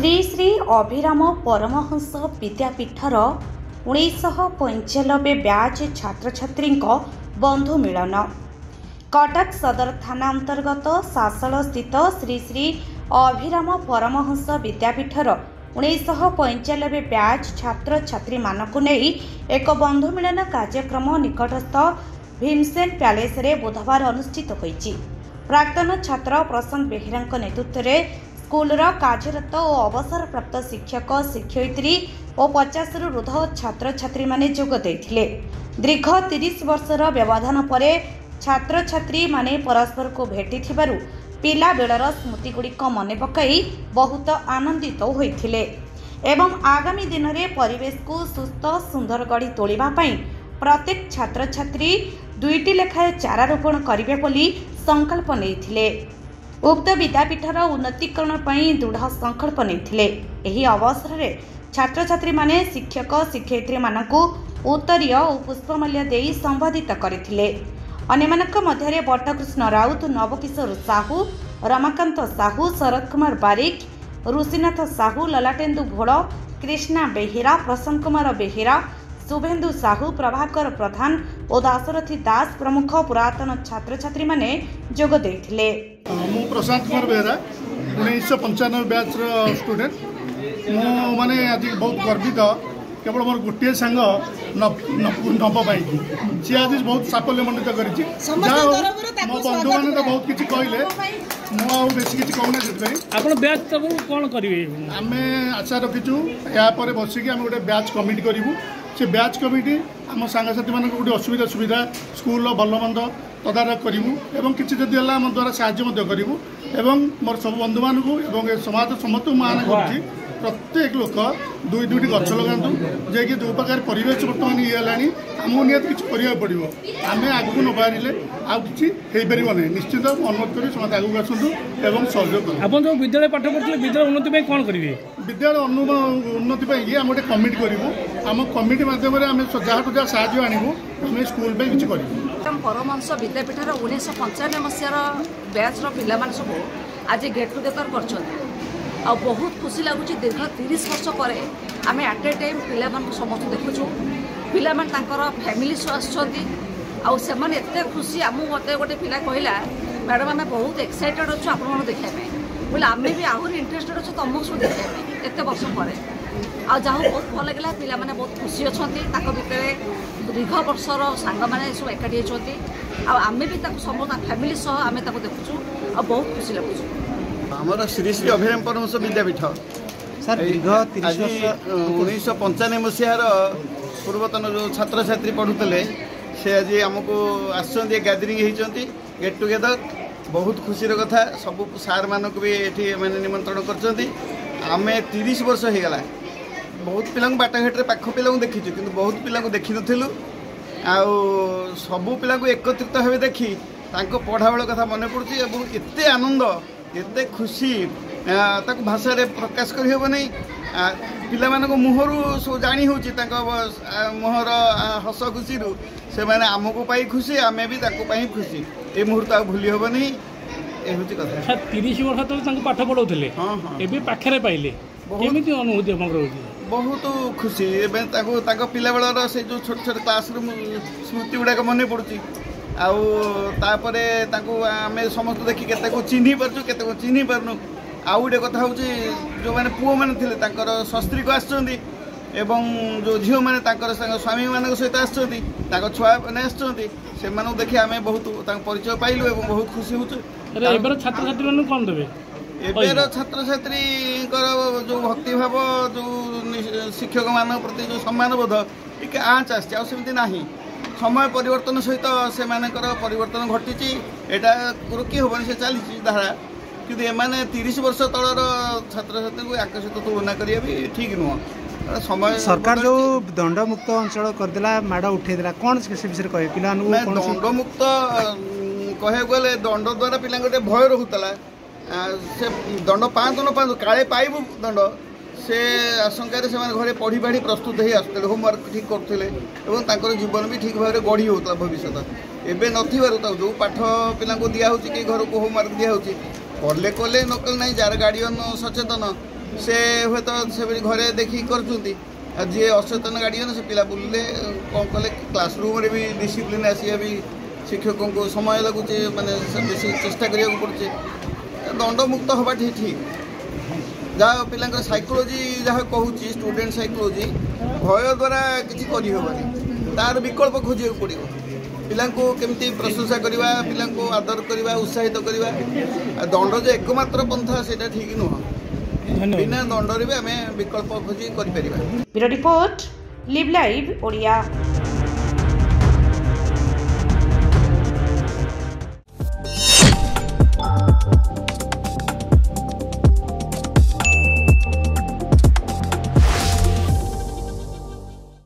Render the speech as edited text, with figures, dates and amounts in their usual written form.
श्री श्री अभिराम Paramhans विद्यापीठर 1995 batch छात्र छात्री बंधु मिलन कटक सदर थाना अंतर्गत सासल स्थित श्री श्री अभिराम परमहंस विद्यापीठर 1995 ब्याच छात्र छात्री मानकु नेई एक बंधु मिलन कार्यक्रम निकटस्थ भीमसेन पैलेस रे बुधवार अनुष्ठित होईछि। प्राक्तन छात्र प्रशांत बेहेरा नेतृत्व में स्कूलर कार्यरत और अवसरप्राप्त शिक्षक शिक्षयित्री और 50 रु ऊर्ध्व छात्र छात्री माने जोग देथिले। दीर्घ 30 वर्षर व्यवधान पर छात्र छात्री माने परस्पर को भेटी थिबारु पिला बेलर स्मृतिगुड़िक मन पकाई बहुत आनंदित होइथिले एवं आगामी दिन में परिवेश को सुस्थ सुंदर गढ़ी तोलिबा पई प्रत्येक छात्र छात्री 2टी लेखाएं चारा रोपण करिवे बोली संकल्प नेइथिले। उक्त विद्यापीठर उन्नतीकरण पई दृढ़ संकल्प नेइथिले। एही अवसर रे छात्र छात्री माने शिक्षक शिक्षयित्री मानकु उत्तरीय और पुष्पमाल्य देई संबोधित करथिले। अन्यमानक मध्यरे बट्टकृष्ण राउत, नवकिशोर साहू, रमाकांत साहू, शरद कुमार बारिक, ऋषिनाथ साहू, ललाटेन्दु भोड़, कृष्णा बेहेरा, प्रशांत कुमार बेहेरा, शुभेन्दु साहू, प्रभाकर प्रधान और दाशरथी दास प्रमुख पुरातन छात्र छात्री माने जोग देथिले। मु प्रशांत कुमार बेहेरा 1995 बैच स्टूडेंट मु माने आज बहुत गर्वित केवल मोर गोटे सांग नव पाई सी आज बहुत साफल्यमंडित कर मो बंधु मैंने तो बहुत किसी कहले मुझे बेस किसी कहूना बैच कौन करेंगे आम आशा रखीचु यापर बसिक आम गोटे बैच कमिटी करूँ से बैच कमिटी आम सांगसाथी मान गोटे असुविधा सुविधा स्कूल भल मंद तदारख करूँ और किसी जदि आम द्वारा साहय करूँ और मोर सब बंधु मानू समाज समस्त मान कर प्रत्येक लोक दुईटी गच लगातु जे कि जो प्रकार परिवेश बर्तमान ये आमको निहत किसी करा पड़ो आम आगक न बाहर आउ कि ना निश्चित अनुरोध कर समाज आगू आसतु और सहयोग कर जो विद्यालय पाठ पढ़ते विद्यालय उन्नति कौन करेंगे विद्यालय उन्नति आम गोटे कमिटी करूँ आम कमिटी मध्यम आम जहाँ जहाँ साहय आणु आम स्कूल किसी करूँ। परमहंस विद्यापीठर 1995 मसीहार बैचर पिला सब आज गेट टुगेदर कर बहुत खुशी लगुच। दीर्घ 30 वर्ष पर आम एट ए टाइम पिला समस्त देखुचु पिला फैमिली आसने एत खुशी आम मत गोटे पिला कहला मैडम आम बहुत एक्साइटेड अच्छु आप देखापी बोले आम भी आहरी इंटरेस्टेड अच्छे तुमको सब देखापी एत वर्ष पर आ जहाँ बहुत भल लगे पिला माने बहुत खुशी अच्छा भितर दीर्घ वर्षर सांग मैंने सब एकाठी होती आम भी समस्त फैमिली सह आम देखुचु आ बहुत खुशी लगुच। आमर श्री श्री अभिराम परमहंस विद्यापीठ सर दीर्घ 1995 मसीहार पूर्वतन जो छात्र छात्री पढ़ुते से आज आमको आसछन्ती गैदरिंग होती गेट टुगेदर बहुत खुशी कथा सब सार मानक भी ये मैंने निमंत्रण कर आम 30 वर्ष हो गला बहुत पिला बाटघाटे पाख पिला देखीचु कि बहुत पिला देखी नु सबू पिला एकत्रित भाव देखी पढ़ा बेल कथा मन पड़ी एत आनंद एते खुशी ताको भाषा रे प्रकाश कर हेबनी पिला मानको मुहरु सो जानी होची ताको मुहर हस खुशी रु से माने आमको पाई खुशी आमे भी ताको पाई खुशी ए मुहूर्त आ भूली हेबनी ए होची कथा। 30 वर्ष तो ताको पाठ पढौथिले हां हां एबे पाखरे पाइले केमिति अनुभूति हमर होची बहुत खुशी एबे ताको पिला बेलर से जो छोट छोट क्लास रूम स्मृति गुडा के मने पड़ुची आउे आम समस्त देखी के चिन्ह पार्चु के चिन्ह पार्नु आउ गोटे कथा हूँ जो मैंने पुओ मैंने सस्त्री को आसुँच जो झील मैंने स्वामी मान सहित आसुँच छुआ मैंने आसुँच देखी आम बहुत परिचय पाइलु और बहुत खुशी हूँ। छात्र छात्री कौन देवे एबर छात्र छात्री जो भक्ति भाव जो शिक्षक मान प्रति जो सम्मान बोध टी आँच आसमती ना समय परिवर्तन सहित से परिवर्तन घटी यहाँ रोकी हेनी से चली धारा कि एमाने 30 वर्ष तलर छात्र छात्री को सहित तुलना करिया भी ठीक नुह। समय सरकार जो दंडमुक्त अंचल करदेला माड़ उठेदेला कौन से विषय कहे पिला दंडमुक्त कह गले दंड द्वारा पिला गोटे भय रोला से दंड पाँच न पाँच काले पाइबू दंड से आशंकार से घरे पढ़ी पाढ़ी प्रस्तुत हो आसुले होमवर्क ठीक करते जीवन भी ठीक भाव गढ़ी होता भविष्य एवं नथार जो पाठ पिला दिहूँ कि घर को होमवर्क दिहूँ कले कले नकल ना जार गार्डियन सचेतन से हुए तो से घरे देखिक कर जी अचेतन गार्डियन से पिला बुलिले कौन कले क्लासरूम रे भी डिसिप्लिन आसिया भी शिक्षकों को समय लगुचे माने बेसी चेष्टा करिया पड़े दंड मुक्त हवा ठीक जहाँ पिला साइकोलोजी जहाँ कहूँ स्टूडेंट साइकोलोजी भय द्वारा किसी करहबनी तार विकल्प खोजा पड़ो पिला केमती प्रशंसा करवा पिला आदर करवा उत्साहित करवा दंड जो एकमात्र पंथा से ठीक नुह बिना दंड भी आम विकल्प खोजी कर। Bureau report live live Odia.